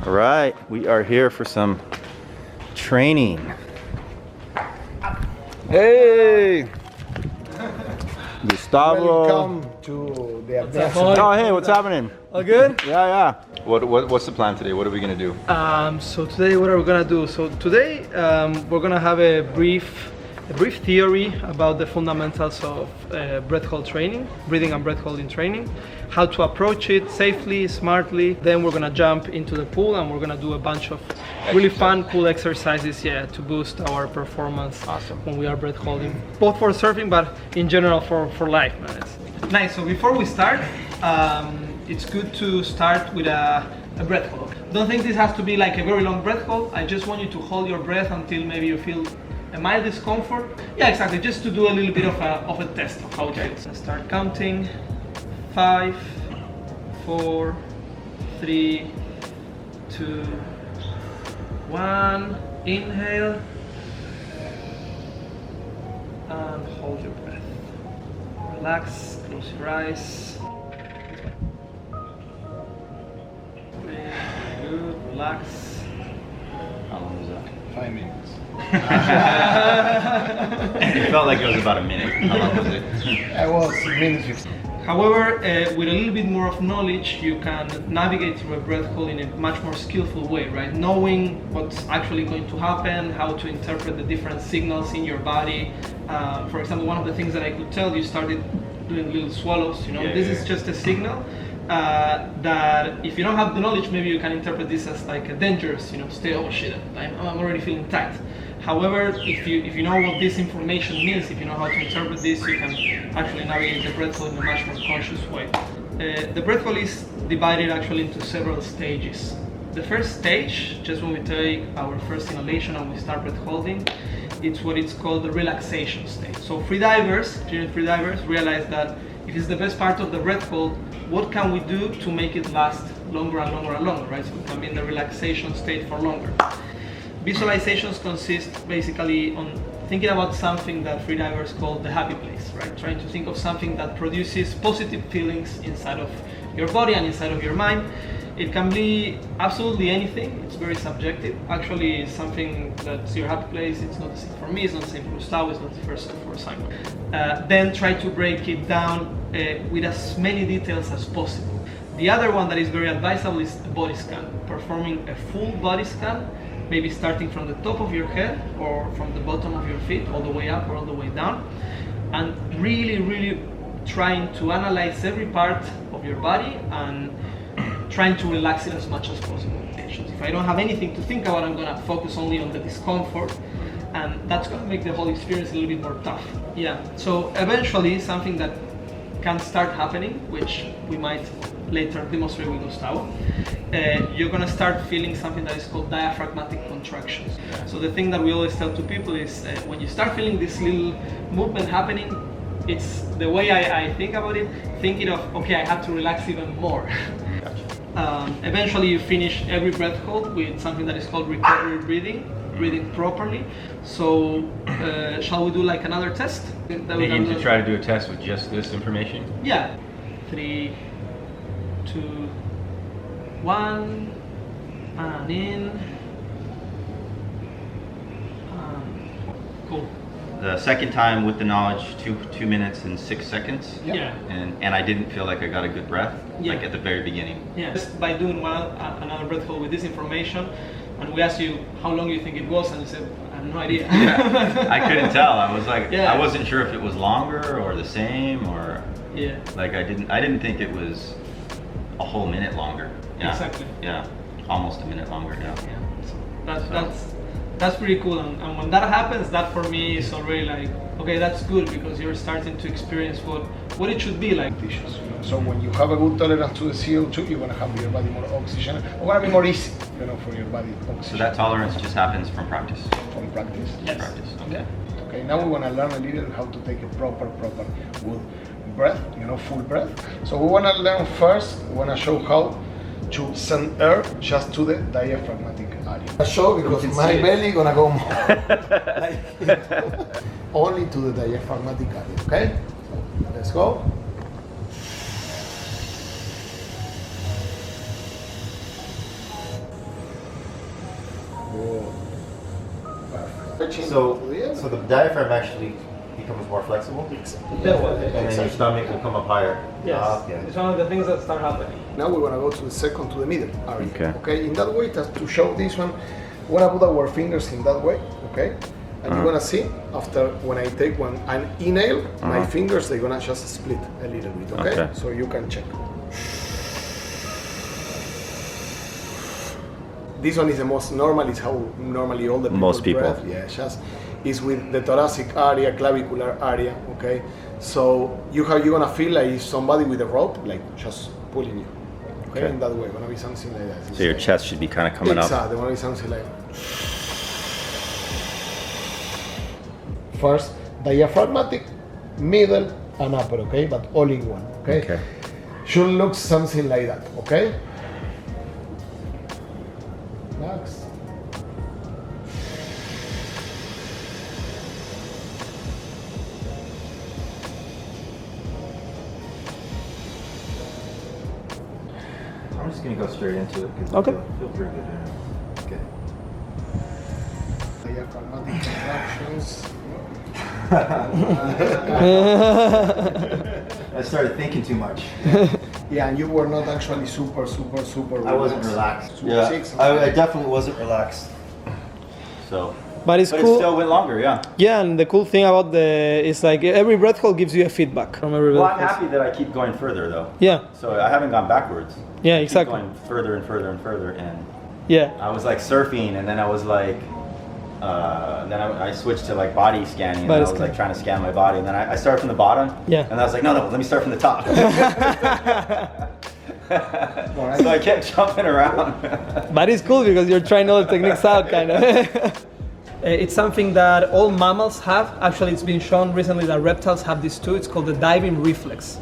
All right, we are here for some training. Hey, Gustavo. Welcome to the advanced. Oh, hey, what's happening? All good? Yeah. What's the plan today? What are we gonna do? So today, what are we gonna do? So today, we're gonna have a brief theory about the fundamentals of breath hold training, breathing and breath holding training, how to approach it safely, smartly. Then we're gonna jump into the pool and we're gonna do a bunch of really fun, cool exercises, to boost our performance. Awesome. When we are breath holding, both for surfing, but in general for life, man. It's nice. So before we start, it's good to start with a breath hold. Don't think this has to be like a very long breath hold. I just want you to hold your breath until maybe you feel a mild discomfort. Yeah, exactly. Just to do a little bit of a test of how it feels. Start counting. 5, 4, 3, 2, 1. Inhale and hold your breath. Relax. Close your eyes. Very good. Relax. How long was that? 5 minutes. It felt like it was about a minute. How long was it? I was minutes 15. However, with a little bit more of knowledge, you can navigate through a breath hold in a much more skillful way, right? Knowing what's actually going to happen, how to interpret the different signals in your body. For example, one of the things that I could tell, you started doing little swallows, this is just a signal that if you don't have the knowledge, maybe you can interpret this as like a dangerous, stay, oh shit, I'm already feeling tight. However, if you know what this information means, if you know how to interpret this, you can actually navigate the breath hold in a much more conscious way. The breath hold is divided actually into several stages. The first stage, just when we take our first inhalation and we start breath holding, it's what it's called the relaxation stage. So freedivers realize that if it's the best part of the breath hold, what can we do to make it last longer and longer and longer, right? So we can be in the relaxation state for longer. Visualizations consist basically on thinking about something that freedivers call the happy place, right? Trying to think of something that produces positive feelings inside of your body and inside of your mind. It can be absolutely anything. It's very subjective. Actually, it's something that's your happy place. It's not the same for me. It's not the same for Gustavo. It's not the first for Simon. Then try to break it down with as many details as possible. The other one that is very advisable is a body scan. Performing a full body scan, maybe starting from the top of your head or from the bottom of your feet, all the way up or all the way down, and really trying to analyze every part of your body and trying to relax it as much as possible. If I don't have anything to think about, I'm gonna focus only on the discomfort, and that's gonna make the whole experience a little bit more tough. Yeah, so eventually something that can start happening, which we might later demonstrate with Gustavo, you're gonna start feeling something that is called diaphragmatic contractions. So the thing that we always tell to people is when you start feeling this little movement happening, it's the way I think about it, thinking of, okay, I have to relax even more. Eventually you finish every breath hold with something that is called recovery breathing properly. So shall we do like another test? Thinking to try to do a test with just this information? Yeah. 3, 2, 1, and in. Cool. The second time with the knowledge, 2 minutes and 6 seconds. Yeah. And I didn't feel like I got a good breath, like at the very beginning. Yeah. Just by doing another breath hold with this information, and we asked you how long you think it was, and you said, I have no idea. Yeah. I couldn't tell. I was like, I wasn't sure if it was longer or the same, or like I didn't think it was a whole minute longer. Yeah. Exactly. Yeah. Almost a minute longer. Yeah. So that's pretty cool, and when that happens, that for me is already like, okay, that's good, because you're starting to experience what it should be like. So when you have a good tolerance to the CO2, you're gonna have your body more oxygen. It's gonna be more easy, for your body. Oxygen. So that tolerance just happens from practice. From practice. Yes. Practice. Okay. Okay. Now we wanna learn a little how to take a proper good breath. Full breath. So we wanna learn first. We wanna show how to send air just to the diaphragmatic area. A show because my belly gonna go more. Only to the diaphragmatic area, okay? So let's go. So the diaphragm actually becomes more flexible, and then your stomach will come up higher. Yes, Okay. it's one of the things that start happening. Now we want to go to the second, to the middle area. Okay. Okay. In that way, to show this one, we want to put our fingers in that way. Okay. And you're gonna see after when I take an inhale, my fingers they're gonna just split a little bit. Okay. So you can check. This one is the most normal. It's how normally all the people Most people. breathe. Yeah, just is with the thoracic area, clavicular area. Okay. So you're gonna feel like somebody with a rope, like just pulling you. Okay. In that way, gonna be something like that. So your chest should be kind of coming up. Exactly. Gonna be something like that. First, diaphragmatic, middle, and upper. Okay, but all in one. Okay. Should look something like that. Okay. Next. I'm just gonna go straight into it. Okay. Feel pretty good. Okay. Diaphragmatic contractions. I started thinking too much. Yeah, and you were not actually super I wasn't relaxed. Yeah, I definitely wasn't relaxed. So. But it's But cool. it still went longer, yeah. Yeah, and the cool thing about it's like every breath hold gives you a feedback from every Well, breath I'm hold. happy that I keep going further though. Yeah, So I haven't gone backwards. Yeah, I keep exactly. going further and further and further, and yeah. I was like surfing, and then I was like, then I switched to like body scanning, and Body I was scan. like trying to scan my body, and then I started from the bottom. Yeah. And I was like, no, let me start from the top. So I kept jumping around. But it's cool because you're trying all the techniques out, kind of. It's something that all mammals have. Actually, it's been shown recently that reptiles have this too. It's called the diving reflex.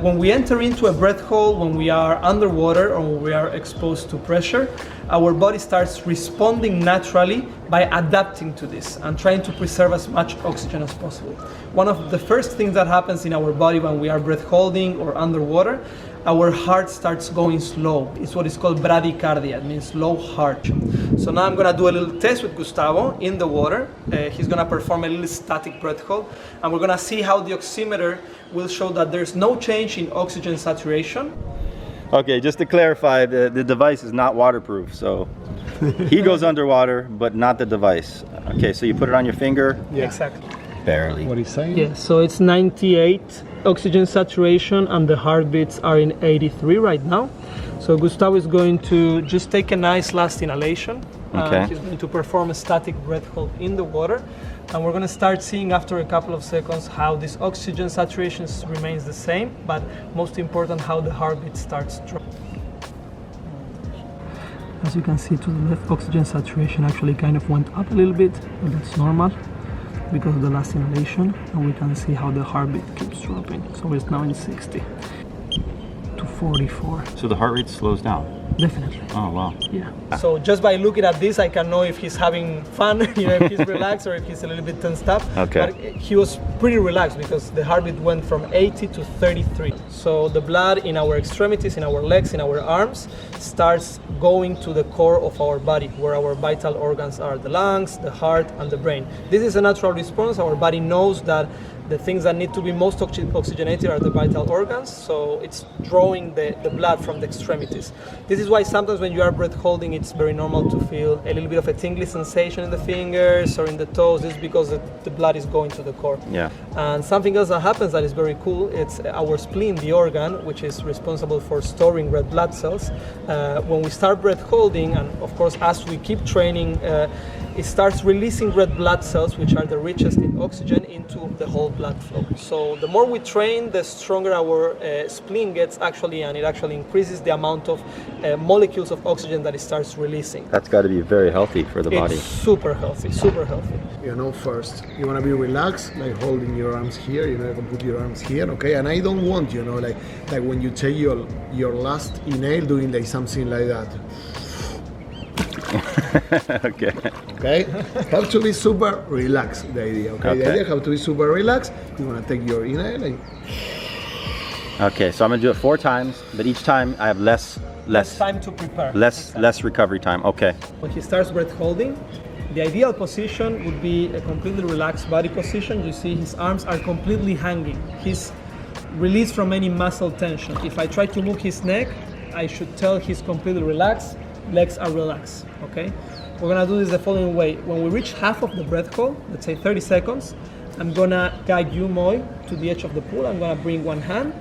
When we enter into a breath hold, when we are underwater or when we are exposed to pressure, our body starts responding naturally by adapting to this and trying to preserve as much oxygen as possible. One of the first things that happens in our body when we are breath holding or underwater, our heart starts going slow. It's what is called bradycardia. It means slow heart. So now I'm gonna do a little test with Gustavo in the water. He's gonna perform a little static breath hold, and we're gonna see how the oximeter will show that there's no change in oxygen saturation. Okay, just to clarify, the device is not waterproof, so he goes underwater, but not the device. Okay, so you put it on your finger. Yeah. Exactly. Barely. What he's saying? Yeah, so it's 98 oxygen saturation and the heartbeats are in 83 right now. So Gustavo is going to just take a nice last inhalation. Okay. He's going to perform a static breath hold in the water. And we're going to start seeing after a couple of seconds how this oxygen saturation remains the same, but most important, how the heartbeat starts dropping. As you can see to the left, oxygen saturation actually kind of went up a little bit, but that's normal because of the last inhalation, and we can see how the heartbeat keeps dropping. So it's now in 60 to 44. So the heart rate slows down. Definitely. Oh wow. Yeah. So just by looking at this, I can know if he's having fun, if he's relaxed or if he's a little bit tensed up. Okay. But he was pretty relaxed because the heartbeat went from 80 to 33. So the blood in our extremities, in our legs, in our arms starts going to the core of our body, where our vital organs are: the lungs, the heart, and the brain. This is a natural response. Our body knows that the things that need to be most oxygenated are the vital organs, so it's drawing the blood from the extremities. This is why sometimes when you are breath holding, it's very normal to feel a little bit of a tingly sensation in the fingers or in the toes. This is because the blood is going to the core. Yeah. And something else that happens that is very cool, it's our spleen, the organ, which is responsible for storing red blood cells. When we start breath holding, and of course as we keep training, it starts releasing red blood cells, which are the richest in oxygen, into the whole blood flow. So the more we train, the stronger our spleen gets actually, and it actually increases the amount of molecules of oxygen that it starts releasing. That's got to be very healthy for the body. It's super healthy, super healthy. You know, first you want to be relaxed, like holding your arms here. You can put your arms here, okay? And I don't want, like when you take your last inhale, doing like something like that. Okay. Okay, have to be super relaxed. The idea, okay? The idea have to be super relaxed. You want to take your inhale. Okay, so I'm gonna do it 4 times, but each time I have less Time to prepare. less recovery time. Okay. When he starts breath holding, The ideal position would be a completely relaxed body position. You see his arms are completely hanging. He's released from any muscle tension. If I try to move his neck, I should tell he's completely relaxed, legs are relaxed, okay? We're gonna do this the following way. When we reach half of the breath hold, let's say 30 seconds, I'm gonna guide you, Moy, to the edge of the pool. I'm gonna bring one hand,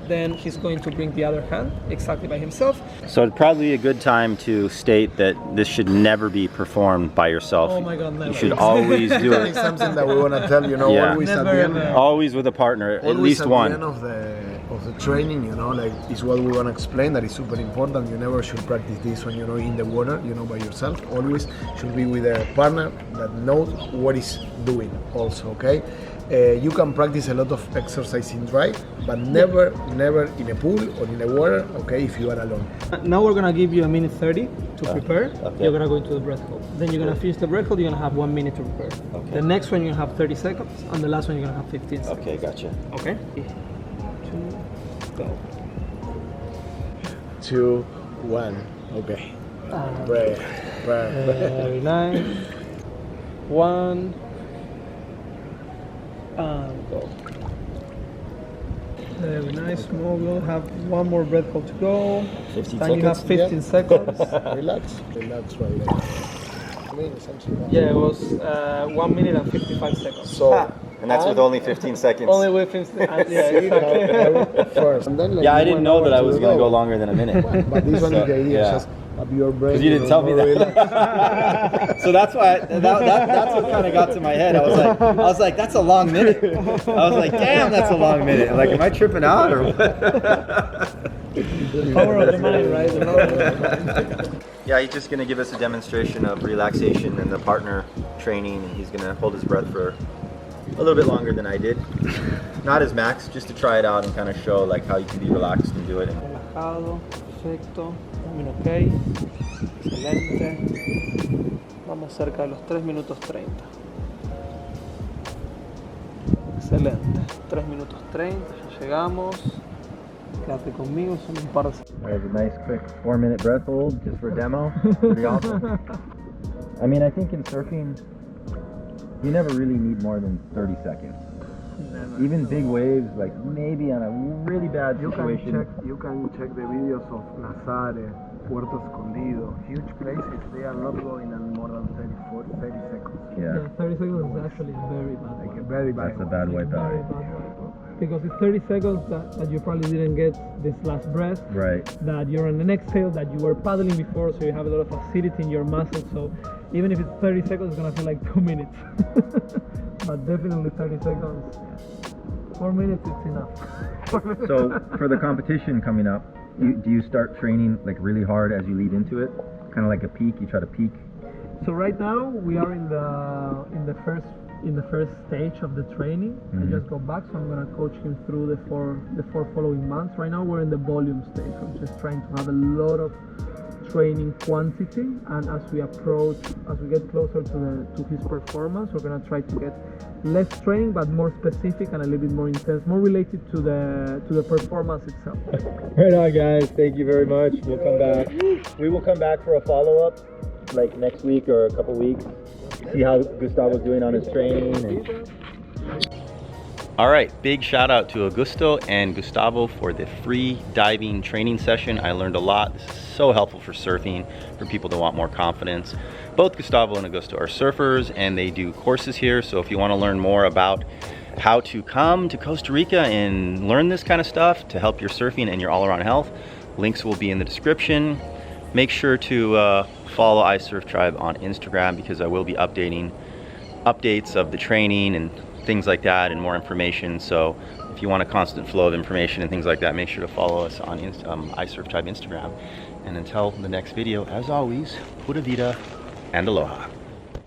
then he's going to bring the other hand exactly by himself. So it'd probably be a good time to state that this should never be performed by yourself. Oh my God, never. You should always do That it. is something that we want to tell, you know, Yeah. always Never, at the end. ever. Always with a partner, at Always least at one. the end of the training, you know, like is what we want to explain. That is super important. You never should practice this when you're in the water, you know, by yourself. Always should be with a partner that knows what is doing. Also, okay. You can practice a lot of exercise in dry, but never in a pool or in the water, okay, if you are alone. Now we're gonna give you a minute 30 to prepare. okay. You're gonna go into the breath hold. Then you're gonna finish the breath hold, you're gonna have 1 minute to prepare. Okay. The next one you're gonna have 30 seconds, and the last one you're gonna have 15 seconds. Okay, gotcha. Okay? 2, go. 2, 1, okay. Breath. Very nice. 1, and go. Very nice. We'll have one more breath hold to go. 15 Then you have seconds. 15 seconds. Relax right there. I mean, something. Yeah, it was 1 minute and 55 seconds. So, And that's with only 15 seconds. Only with 15 yeah, exactly. first. And then, like, Yeah, I you didn't went know over that I to was the going to go goal. longer than a minute. But this one is the idea, yeah. just up your brain. Because you didn't tell me that. So that's why that's what kind of got to my head. I was like, that's a long minute. I was like, damn, that's a long minute. Like, am I tripping out or what? Power of the mind, right? The power of the mind. Yeah, he's just gonna give us a demonstration of relaxation and the partner training, and he's gonna hold his breath for a little bit longer than I did. Not as max, just to try it out and kind of show like how you can be relaxed and do it. Relajado, perfecto. También ok. Excelente. Vamos cerca de los 3 minutos 30. Excelente. 3 minutos 30, ya llegamos. Quédate conmigo, son un par de... That was a nice quick 4-minute breath hold just for demo. Pretty awesome. I mean, I think in surfing, you never really need more than 30 seconds. Never. Even big waves, like maybe on a really bad You situation. can check the videos of Nazare, Puerto Escondido, huge places. They are not going in more than 30 seconds. Yeah, 30 seconds is actually very bad. Like a very bad. that's a bad Very wipeout. bad wipeout. Because it's 30 seconds that you probably didn't get this last breath. Right. That you're on an exhale, that you were paddling before, so you have a lot of acidity in your muscles. So even if it's 30 seconds, it's gonna feel like 2 minutes. But definitely 30 seconds. 4 minutes, it's enough. So for the competition coming up, do you start training like really hard as you lead into it? Kind of like a peak, you try to peak? So right now we are in the first stage of the training. I just got back, so I'm gonna coach him through the four following months. Right now we're in the volume stage. I'm just trying to have a lot of training quantity, and as we get closer to his performance, we're gonna try to get less training but more specific and a little bit more intense, more related to the performance itself. Right on, guys. Thank you very much. We'll come back. We will come back for a follow-up, like next week or a couple weeks. See how Gustavo's doing on his training. All right, big shout out to Augusto and Gustavo for the free diving training session. I learned a lot. This is so helpful for surfing, for people that want more confidence. Both Gustavo and Augusto are surfers and they do courses here. So if you want to learn more about how to come to Costa Rica and learn this kind of stuff to help your surfing and your all-around health, links will be in the description. Make sure to follow iSURFTRIBE on Instagram because I will be updating updates of the training and things like that and more information. So if you want a constant flow of information and things like that, make sure to follow us on iSURFTRIBE Instagram. And until the next video, as always, pura vida and aloha.